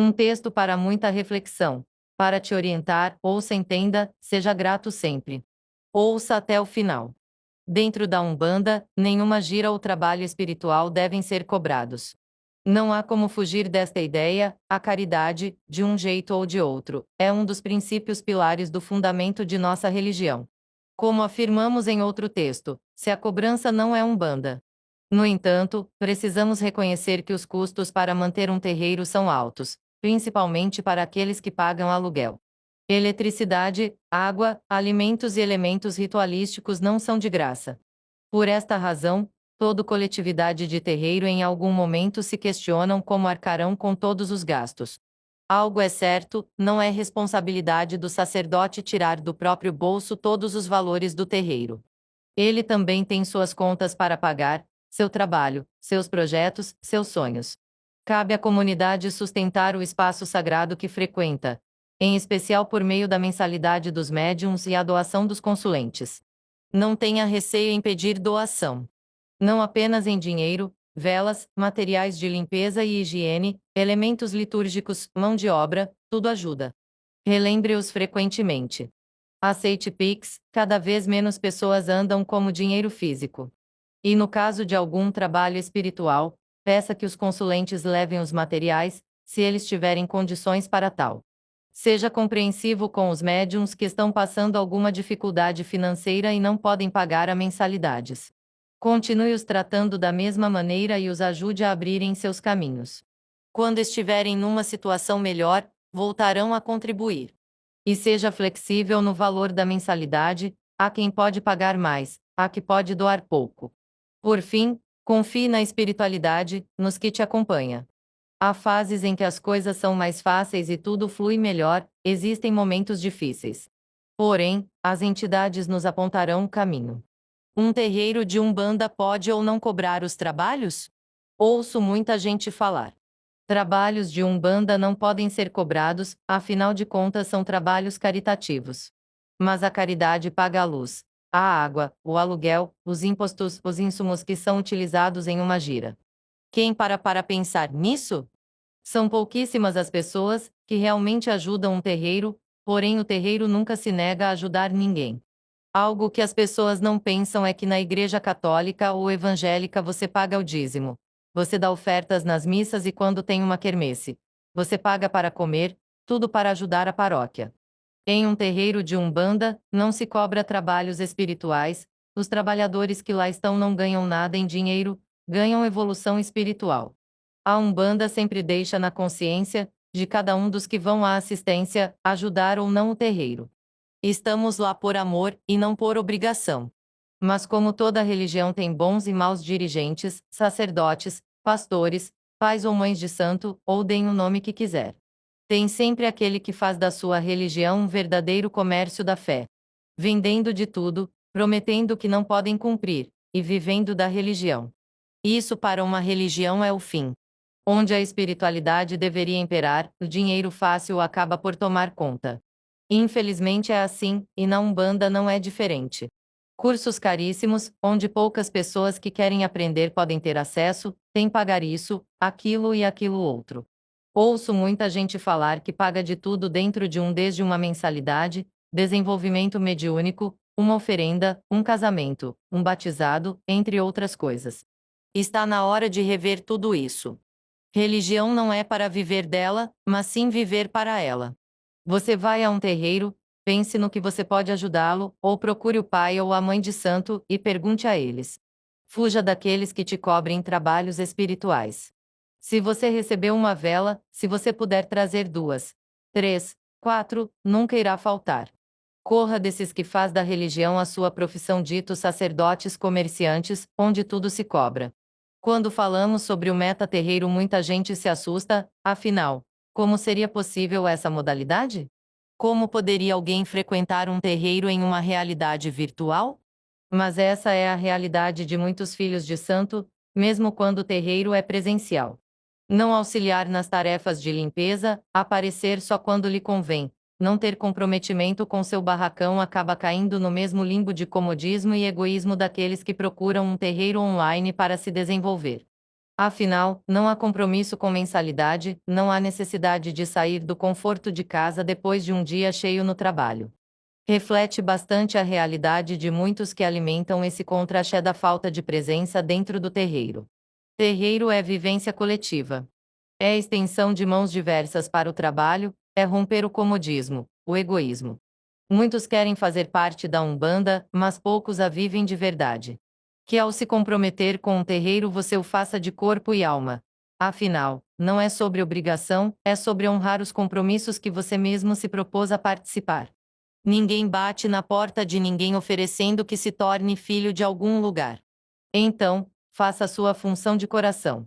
Um texto para muita reflexão. Para te orientar, ouça, entenda, seja grato sempre. Ouça até o final. Dentro da Umbanda, nenhuma gira ou trabalho espiritual devem ser cobrados. Não há como fugir desta ideia, a caridade, de um jeito ou de outro, é um dos princípios pilares do fundamento de nossa religião. Como afirmamos em outro texto, se a cobrança não é Umbanda. No entanto, precisamos reconhecer que os custos para manter um terreiro são altos, principalmente para aqueles que pagam aluguel. Eletricidade, água, alimentos e elementos ritualísticos não são de graça. Por esta razão, toda coletividade de terreiro em algum momento se questionam como arcarão com todos os gastos. Algo é certo, não é responsabilidade do sacerdote tirar do próprio bolso todos os valores do terreiro. Ele também tem suas contas para pagar, seu trabalho, seus projetos, seus sonhos. Cabe à comunidade sustentar o espaço sagrado que frequenta, em especial por meio da mensalidade dos médiuns e a doação dos consulentes. Não tenha receio em pedir doação. Não apenas em dinheiro, velas, materiais de limpeza e higiene, elementos litúrgicos, mão de obra, tudo ajuda. Relembre-os frequentemente. Aceite Pix, cada vez menos pessoas andam como dinheiro físico. E no caso de algum trabalho espiritual, peça que os consulentes levem os materiais, se eles tiverem condições para tal. Seja compreensivo com os médiuns que estão passando alguma dificuldade financeira e não podem pagar a mensalidades. Continue os tratando da mesma maneira e os ajude a abrirem seus caminhos. Quando estiverem numa situação melhor, voltarão a contribuir. E seja flexível no valor da mensalidade, há quem pode pagar mais, há que pode doar pouco. Por fim, confie na espiritualidade, nos que te acompanha. Há fases em que as coisas são mais fáceis e tudo flui melhor, existem momentos difíceis. Porém, as entidades nos apontarão o caminho. Um terreiro de Umbanda pode ou não cobrar os trabalhos? Ouço muita gente falar. Trabalhos de Umbanda não podem ser cobrados, afinal de contas são trabalhos caritativos. Mas a caridade paga a luz, a água, o aluguel, os impostos, os insumos que são utilizados em uma gira. Quem para pensar nisso? São pouquíssimas as pessoas que realmente ajudam um terreiro, porém o terreiro nunca se nega a ajudar ninguém. Algo que as pessoas não pensam é que na igreja católica ou evangélica você paga o dízimo. Você dá ofertas nas missas e quando tem uma quermesse. Você paga para comer, tudo para ajudar a paróquia. Em um terreiro de Umbanda, não se cobra trabalhos espirituais, os trabalhadores que lá estão não ganham nada em dinheiro, ganham evolução espiritual. A Umbanda sempre deixa na consciência de cada um dos que vão à assistência, ajudar ou não o terreiro. Estamos lá por amor e não por obrigação. Mas como toda religião tem bons e maus dirigentes, sacerdotes, pastores, pais ou mães de santo, ou deem o nome que quiser. Tem sempre aquele que faz da sua religião um verdadeiro comércio da fé. Vendendo de tudo, prometendo que não podem cumprir, e vivendo da religião. Isso para uma religião é o fim. Onde a espiritualidade deveria imperar, o dinheiro fácil acaba por tomar conta. Infelizmente é assim, e na Umbanda não é diferente. Cursos caríssimos, onde poucas pessoas que querem aprender podem ter acesso, tem pagar isso, aquilo e aquilo outro. Ouço muita gente falar que paga de tudo dentro de desde uma mensalidade, desenvolvimento mediúnico, uma oferenda, um casamento, um batizado, entre outras coisas. Está na hora de rever tudo isso. Religião não é para viver dela, mas sim viver para ela. Você vai a um terreiro, pense no que você pode ajudá-lo, ou procure o pai ou a mãe de santo e pergunte a eles. Fuja daqueles que te cobrem trabalhos espirituais. Se você recebeu uma vela, se você puder trazer 2, 3, 4, nunca irá faltar. Corra desses que faz da religião a sua profissão, ditos sacerdotes comerciantes, onde tudo se cobra. Quando falamos sobre o meta-terreiro muita gente se assusta, afinal, como seria possível essa modalidade? Como poderia alguém frequentar um terreiro em uma realidade virtual? Mas essa é a realidade de muitos filhos de santo, mesmo quando o terreiro é presencial. Não auxiliar nas tarefas de limpeza, aparecer só quando lhe convém, não ter comprometimento com seu barracão acaba caindo no mesmo limbo de comodismo e egoísmo daqueles que procuram um terreiro online para se desenvolver. Afinal, não há compromisso com mensalidade, não há necessidade de sair do conforto de casa depois de um dia cheio no trabalho. Reflete bastante a realidade de muitos que alimentam esse contra-cheque da falta de presença dentro do terreiro. Terreiro é vivência coletiva. É extensão de mãos diversas para o trabalho, é romper o comodismo, o egoísmo. Muitos querem fazer parte da Umbanda, mas poucos a vivem de verdade. Que ao se comprometer com um terreiro você o faça de corpo e alma. Afinal, não é sobre obrigação, é sobre honrar os compromissos que você mesmo se propôs a participar. Ninguém bate na porta de ninguém oferecendo que se torne filho de algum lugar. Então, faça a sua função de coração.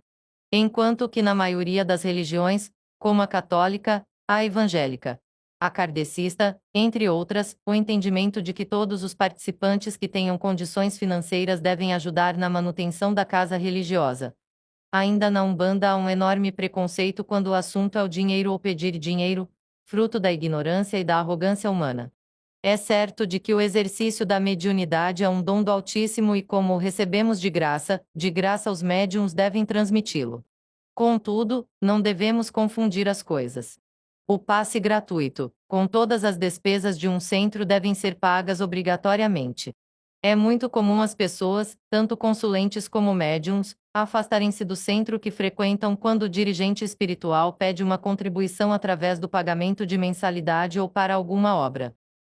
Enquanto que na maioria das religiões, como a católica, a evangélica, a kardecista, entre outras, o entendimento de que todos os participantes que tenham condições financeiras devem ajudar na manutenção da casa religiosa. Ainda na Umbanda há um enorme preconceito quando o assunto é o dinheiro ou pedir dinheiro, fruto da ignorância e da arrogância humana. É certo de que o exercício da mediunidade é um dom do Altíssimo e como o recebemos de graça os médiuns devem transmiti-lo. Contudo, não devemos confundir as coisas. O passe gratuito, com todas as despesas de um centro devem ser pagas obrigatoriamente. É muito comum as pessoas, tanto consulentes como médiuns, afastarem-se do centro que frequentam quando o dirigente espiritual pede uma contribuição através do pagamento de mensalidade ou para alguma obra.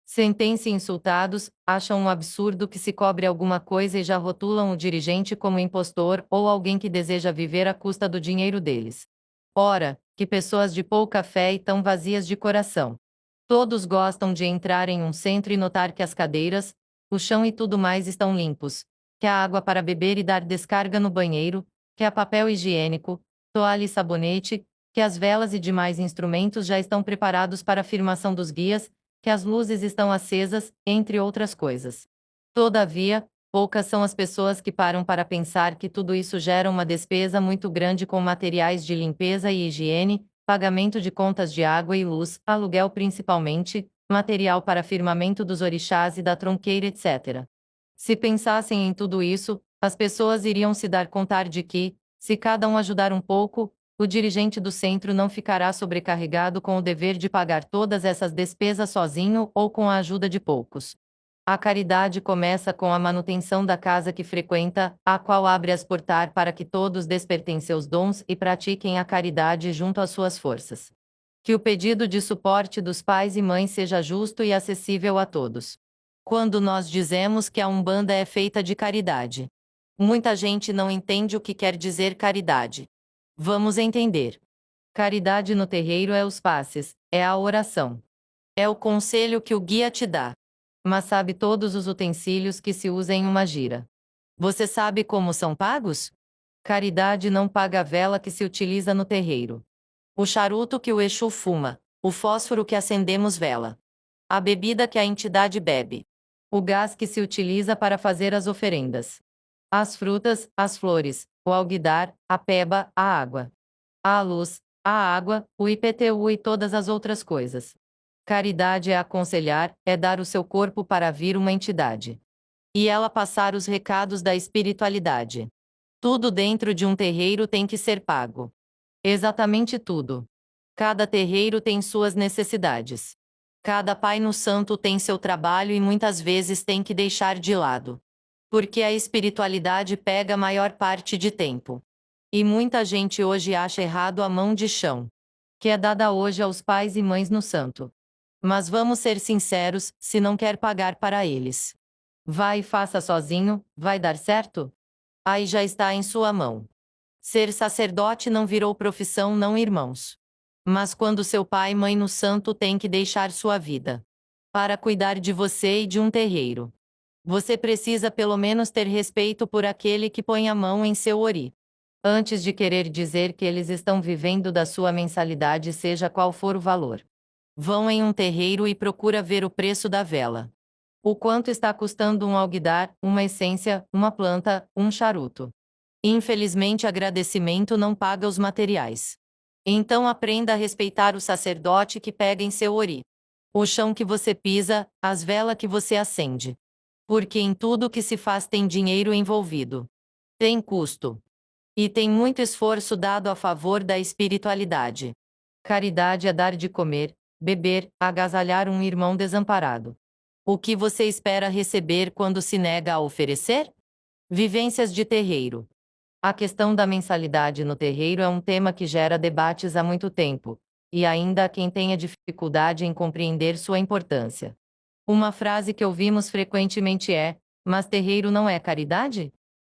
Sentem-se insultados, acham um absurdo que se cobre alguma coisa e já rotulam o dirigente como impostor ou alguém que deseja viver à custa do dinheiro deles. Ora, que pessoas de pouca fé e tão vazias de coração. Todos gostam de entrar em um centro e notar que as cadeiras, o chão e tudo mais estão limpos, que há água para beber e dar descarga no banheiro, que há papel higiênico, toalha e sabonete, que as velas e demais instrumentos já estão preparados para a firmação dos guias, que as luzes estão acesas, entre outras coisas. Todavia, poucas são as pessoas que param para pensar que tudo isso gera uma despesa muito grande com materiais de limpeza e higiene, pagamento de contas de água e luz, aluguel principalmente, material para firmamento dos orixás e da tronqueira, etc. Se pensassem em tudo isso, as pessoas iriam se dar conta de que, se cada um ajudar um pouco, o dirigente do centro não ficará sobrecarregado com o dever de pagar todas essas despesas sozinho ou com a ajuda de poucos. A caridade começa com a manutenção da casa que frequenta, a qual abre as portas para que todos despertem seus dons e pratiquem a caridade junto às suas forças. Que o pedido de suporte dos pais e mães seja justo e acessível a todos. Quando nós dizemos que a Umbanda é feita de caridade, muita gente não entende o que quer dizer caridade. Vamos entender. Caridade no terreiro é os passes, é a oração. É o conselho que o guia te dá. Mas sabe todos os utensílios que se usa em uma gira. Você sabe como são pagos? Caridade não paga a vela que se utiliza no terreiro. O charuto que o Exu fuma, o fósforo que acendemos vela. A bebida que a entidade bebe. O gás que se utiliza para fazer as oferendas. As frutas, as flores, o alguidar, a peba, a água. A luz, a água, o IPTU e todas as outras coisas. Caridade é aconselhar, é dar o seu corpo para vir uma entidade. E ela passar os recados da espiritualidade. Tudo dentro de um terreiro tem que ser pago. Exatamente tudo. Cada terreiro tem suas necessidades. Cada pai no santo tem seu trabalho e muitas vezes tem que deixar de lado. Porque a espiritualidade pega a maior parte de tempo. E muita gente hoje acha errado a mão de chão, que é dada hoje aos pais e mães no santo. Mas vamos ser sinceros, se não quer pagar para eles. Vai e faça sozinho, vai dar certo? Aí já está em sua mão. Ser sacerdote não virou profissão, não, irmãos. Mas quando seu pai e mãe no santo têm que deixar sua vida para cuidar de você e de um terreiro, você precisa pelo menos ter respeito por aquele que põe a mão em seu ori. Antes de querer dizer que eles estão vivendo da sua mensalidade, seja qual for o valor. Vão em um terreiro e procura ver o preço da vela. O quanto está custando um alguidar, uma essência, uma planta, um charuto. Infelizmente, agradecimento não paga os materiais. Então aprenda a respeitar o sacerdote que pega em seu ori. O chão que você pisa, as velas que você acende. Porque em tudo que se faz tem dinheiro envolvido. Tem custo. E tem muito esforço dado a favor da espiritualidade. Caridade é dar de comer, beber, agasalhar um irmão desamparado. O que você espera receber quando se nega a oferecer? Vivências de terreiro. A questão da mensalidade no terreiro é um tema que gera debates há muito tempo, e ainda há quem tenha dificuldade em compreender sua importância. Uma frase que ouvimos frequentemente é: mas terreiro não é caridade?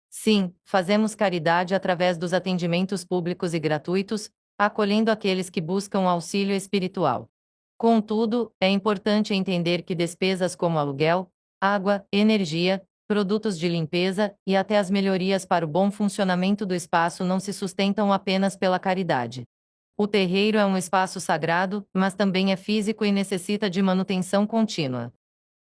Sim, fazemos caridade através dos atendimentos públicos e gratuitos, acolhendo aqueles que buscam auxílio espiritual. Contudo, é importante entender que despesas como aluguel, água, energia, produtos de limpeza e até as melhorias para o bom funcionamento do espaço não se sustentam apenas pela caridade. O terreiro é um espaço sagrado, mas também é físico e necessita de manutenção contínua.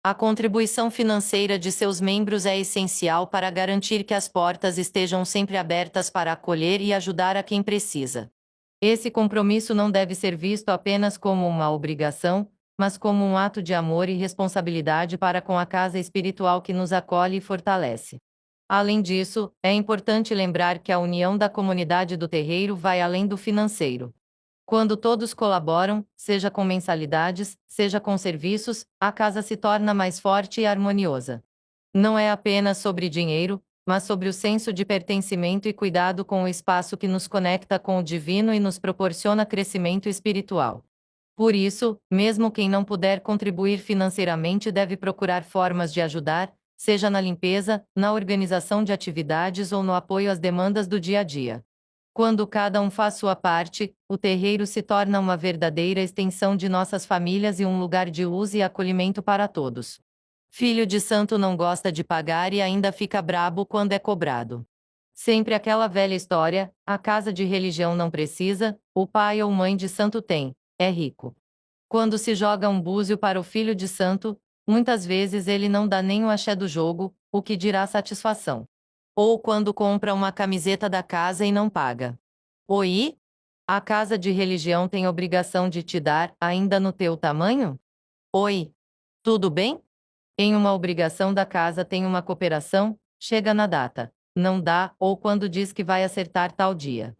A contribuição financeira de seus membros é essencial para garantir que as portas estejam sempre abertas para acolher e ajudar a quem precisa. Esse compromisso não deve ser visto apenas como uma obrigação, mas como um ato de amor e responsabilidade para com a casa espiritual que nos acolhe e fortalece. Além disso, é importante lembrar que a união da comunidade do terreiro vai além do financeiro. Quando todos colaboram, seja com mensalidades, seja com serviços, a casa se torna mais forte e harmoniosa. Não é apenas sobre dinheiro, mas sobre o senso de pertencimento e cuidado com o espaço que nos conecta com o divino e nos proporciona crescimento espiritual. Por isso, mesmo quem não puder contribuir financeiramente deve procurar formas de ajudar, seja na limpeza, na organização de atividades ou no apoio às demandas do dia a dia. Quando cada um faz sua parte, o terreiro se torna uma verdadeira extensão de nossas famílias e um lugar de luz e acolhimento para todos. Filho de santo não gosta de pagar e ainda fica brabo quando é cobrado. Sempre aquela velha história: a casa de religião não precisa, o pai ou mãe de santo tem, é rico. Quando se joga um búzio para o filho de santo, muitas vezes ele não dá nem o axé do jogo, o que dirá satisfação. Ou quando compra uma camiseta da casa e não paga. Oi? A casa de religião tem obrigação de te dar, ainda no teu tamanho? Oi? Tudo bem? Em uma obrigação da casa tem uma cooperação, chega na data, não dá, ou quando diz que vai acertar tal dia.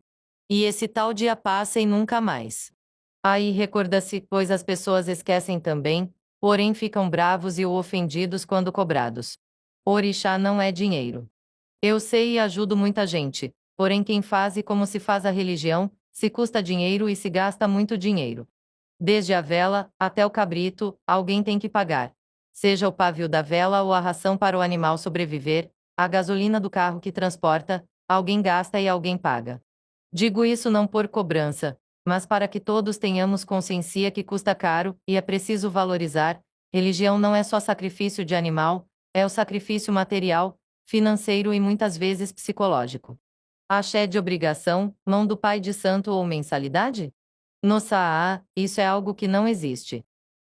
E esse tal dia passa e nunca mais. Aí recorda-se, pois as pessoas esquecem também, porém ficam bravos e ou ofendidos quando cobrados. Orixá não é dinheiro. Eu sei e ajudo muita gente, porém quem faz e como se faz a religião, se custa dinheiro e se gasta muito dinheiro. Desde a vela, até o cabrito, alguém tem que pagar. Seja o pavio da vela ou a ração para o animal sobreviver, a gasolina do carro que transporta, alguém gasta e alguém paga. Digo isso não por cobrança, mas para que todos tenhamos consciência que custa caro, e é preciso valorizar. Religião não é só sacrifício de animal, é o sacrifício material, financeiro e muitas vezes psicológico. Axé de obrigação, mão do pai de santo ou mensalidade? No Saá, isso é algo que não existe.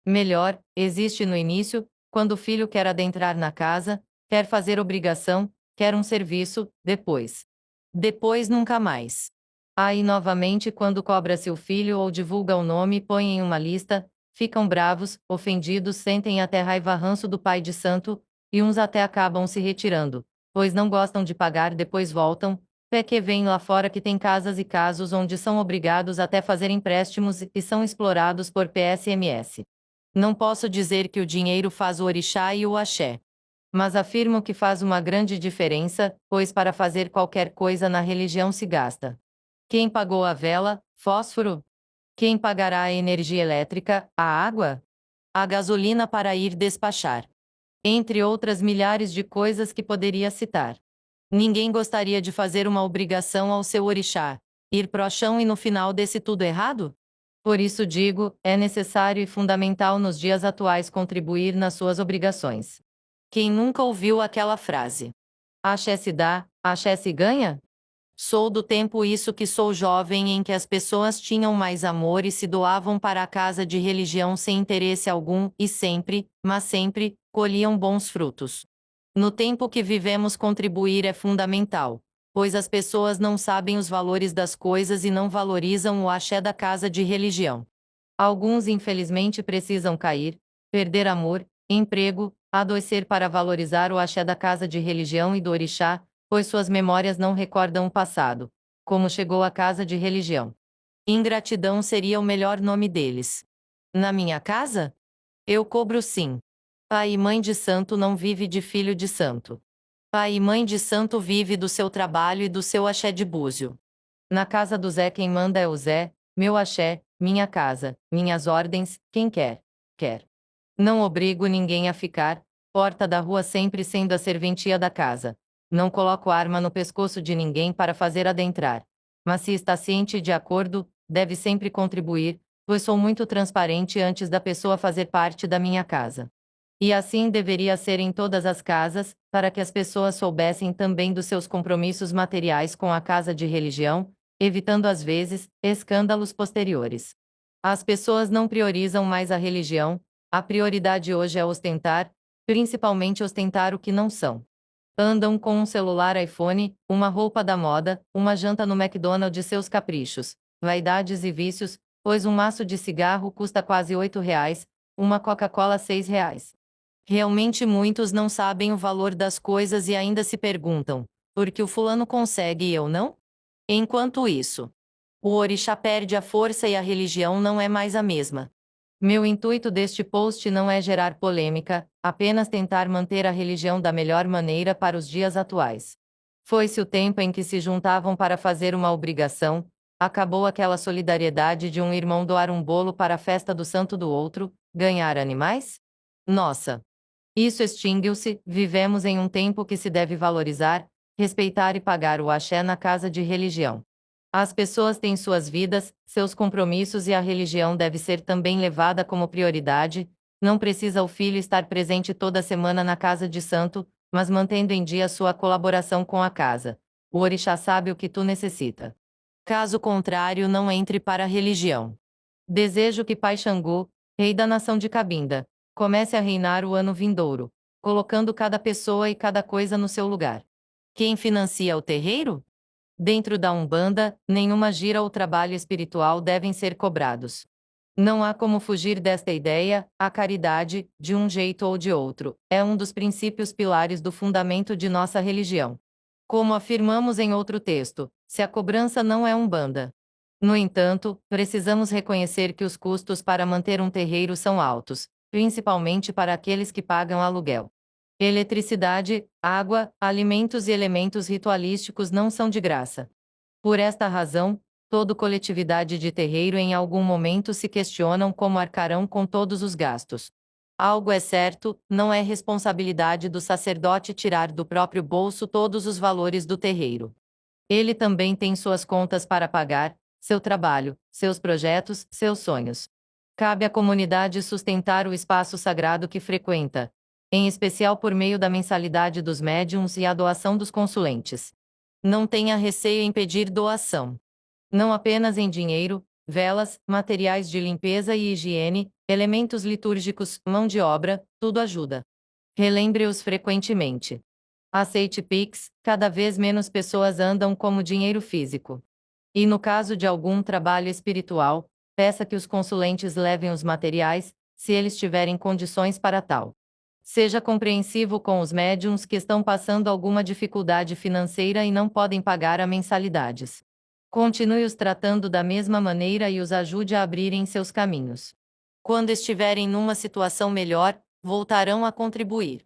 Melhor, existe no início, quando o filho quer adentrar na casa, quer fazer obrigação, quer um serviço, depois. Depois nunca mais. Aí novamente quando cobra-se o filho ou divulga o nome e põe em uma lista, ficam bravos, ofendidos, sentem até raiva ranço do pai de santo, e uns até acabam se retirando, pois não gostam de pagar depois voltam, pé que vem lá fora que tem casas e casos onde são obrigados até fazer empréstimos e são explorados por PSMS. Não posso dizer que o dinheiro faz o orixá e o axé. Mas afirmo que faz uma grande diferença, pois para fazer qualquer coisa na religião se gasta. Quem pagou a vela, fósforo? Quem pagará a energia elétrica, a água? A gasolina para ir despachar? Entre outras milhares de coisas que poderia citar. Ninguém gostaria de fazer uma obrigação ao seu orixá, ir pro chão e no final desse tudo errado? Por isso digo, é necessário e fundamental nos dias atuais contribuir nas suas obrigações. Quem nunca ouviu aquela frase? Axé se dá, axé se ganha? Sou do tempo isso que sou jovem em que as pessoas tinham mais amor e se doavam para a casa de religião sem interesse algum, e sempre, mas sempre, colhiam bons frutos. No tempo que vivemos contribuir é fundamental, pois as pessoas não sabem os valores das coisas e não valorizam o axé da casa de religião. Alguns infelizmente precisam cair, perder amor, emprego, adoecer para valorizar o axé da casa de religião e do orixá, pois suas memórias não recordam o passado, como chegou à casa de religião. Ingratidão seria o melhor nome deles. Na minha casa? Eu cobro sim. Pai e mãe de santo não vive de filho de santo. Pai e mãe de santo vive do seu trabalho e do seu axé de búzio. Na casa do Zé quem manda é o Zé, meu axé, minha casa, minhas ordens, quem quer, quer. Não obrigo ninguém a ficar, porta da rua sempre sendo a serventia da casa. Não coloco arma no pescoço de ninguém para fazer adentrar. Mas se está ciente e de acordo, deve sempre contribuir, pois sou muito transparente antes da pessoa fazer parte da minha casa. E assim deveria ser em todas as casas, para que as pessoas soubessem também dos seus compromissos materiais com a casa de religião, evitando às vezes escândalos posteriores. As pessoas não priorizam mais a religião, a prioridade hoje é ostentar, principalmente ostentar o que não são. Andam com um celular iPhone, uma roupa da moda, uma janta no McDonald's de seus caprichos, vaidades e vícios, pois um maço de cigarro custa quase R$ 8, uma Coca-Cola R$ 6. Realmente muitos não sabem o valor das coisas e ainda se perguntam, por que o fulano consegue e eu não? Enquanto isso, o orixá perde a força e a religião não é mais a mesma. Meu intuito deste post não é gerar polêmica, apenas tentar manter a religião da melhor maneira para os dias atuais. Foi-se o tempo em que se juntavam para fazer uma obrigação, acabou aquela solidariedade de um irmão doar um bolo para a festa do santo do outro, ganhar animais? Nossa! Isso extinguiu-se, vivemos em um tempo que se deve valorizar, respeitar e pagar o axé na casa de religião. As pessoas têm suas vidas, seus compromissos e a religião deve ser também levada como prioridade, não precisa o filho estar presente toda semana na casa de santo, mas mantendo em dia sua colaboração com a casa. O orixá sabe o que tu necessita. Caso contrário, não entre para a religião. Desejo que Pai Xangô, rei da nação de Cabinda, comece a reinar o ano vindouro, colocando cada pessoa e cada coisa no seu lugar. Quem financia o terreiro? Dentro da Umbanda, nenhuma gira ou trabalho espiritual devem ser cobrados. Não há como fugir desta ideia, a caridade, de um jeito ou de outro, é um dos princípios pilares do fundamento de nossa religião. Como afirmamos em outro texto, se a cobrança não é Umbanda. No entanto, precisamos reconhecer que os custos para manter um terreiro são altos, principalmente para aqueles que pagam aluguel. Eletricidade, água, alimentos e elementos ritualísticos não são de graça. Por esta razão, toda coletividade de terreiro em algum momento se questionam como arcarão com todos os gastos. Algo é certo, não é responsabilidade do sacerdote tirar do próprio bolso todos os valores do terreiro. Ele também tem suas contas para pagar, seu trabalho, seus projetos, seus sonhos. Cabe à comunidade sustentar o espaço sagrado que frequenta, em especial por meio da mensalidade dos médiuns e a doação dos consulentes. Não tenha receio em pedir doação. Não apenas em dinheiro, velas, materiais de limpeza e higiene, elementos litúrgicos, mão de obra, tudo ajuda. Relembre-os frequentemente. Aceite Pix, cada vez menos pessoas andam como dinheiro físico. E no caso de algum trabalho espiritual, peça que os consulentes levem os materiais, se eles tiverem condições para tal. Seja compreensivo com os médiuns que estão passando alguma dificuldade financeira e não podem pagar a mensalidades. Continue os tratando da mesma maneira e os ajude a abrirem seus caminhos. Quando estiverem numa situação melhor, voltarão a contribuir.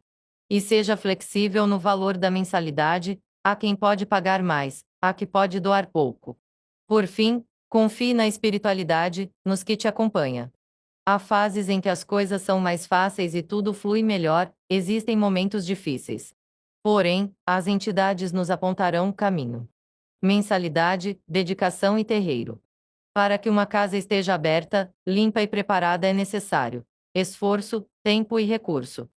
E seja flexível no valor da mensalidade, há quem pode pagar mais, há que pode doar pouco. Por fim, confie na espiritualidade, nos que te acompanha. Há fases em que as coisas são mais fáceis e tudo flui melhor, existem momentos difíceis. Porém, as entidades nos apontarão o caminho. Mensalidade, dedicação e terreiro. Para que uma casa esteja aberta, limpa e preparada é necessário esforço, tempo e recurso.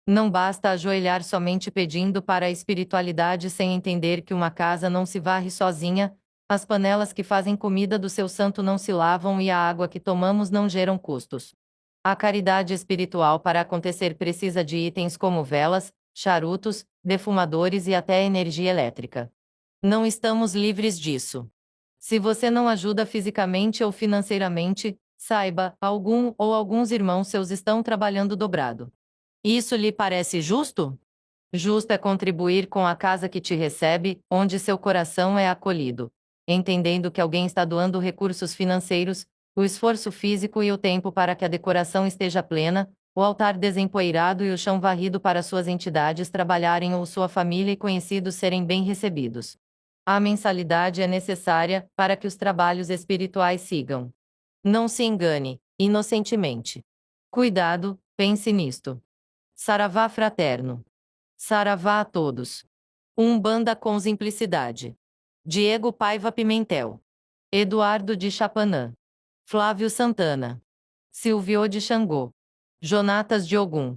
Não basta ajoelhar somente pedindo para a espiritualidade sem entender que uma casa não se varre sozinha, as panelas que fazem comida do seu santo não se lavam e a água que tomamos não geram custos. A caridade espiritual para acontecer precisa de itens como velas, charutos, defumadores e até energia elétrica. Não estamos livres disso. Se você não ajuda fisicamente ou financeiramente, saiba, algum ou alguns irmãos seus estão trabalhando dobrado. Isso lhe parece justo? Justo é contribuir com a casa que te recebe, onde seu coração é acolhido. entendendo que alguém está doando recursos financeiros, o esforço físico e o tempo para que a decoração esteja plena, o altar desempoeirado e o chão varrido para suas entidades trabalharem ou sua família e conhecidos serem bem recebidos. A mensalidade é necessária para que os trabalhos espirituais sigam. Não se engane, inocentemente. Cuidado, pense nisto. Saravá fraterno. Saravá a todos. Umbanda com simplicidade. Diego Paiva Pimentel. Eduardo de Chapanã. Flávio Santana. Silvio de Xangô. Jonatas de Ogum.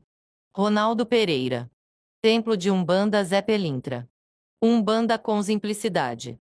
Ronaldo Pereira. Templo de Umbanda Zé Pelintra. Umbanda com simplicidade.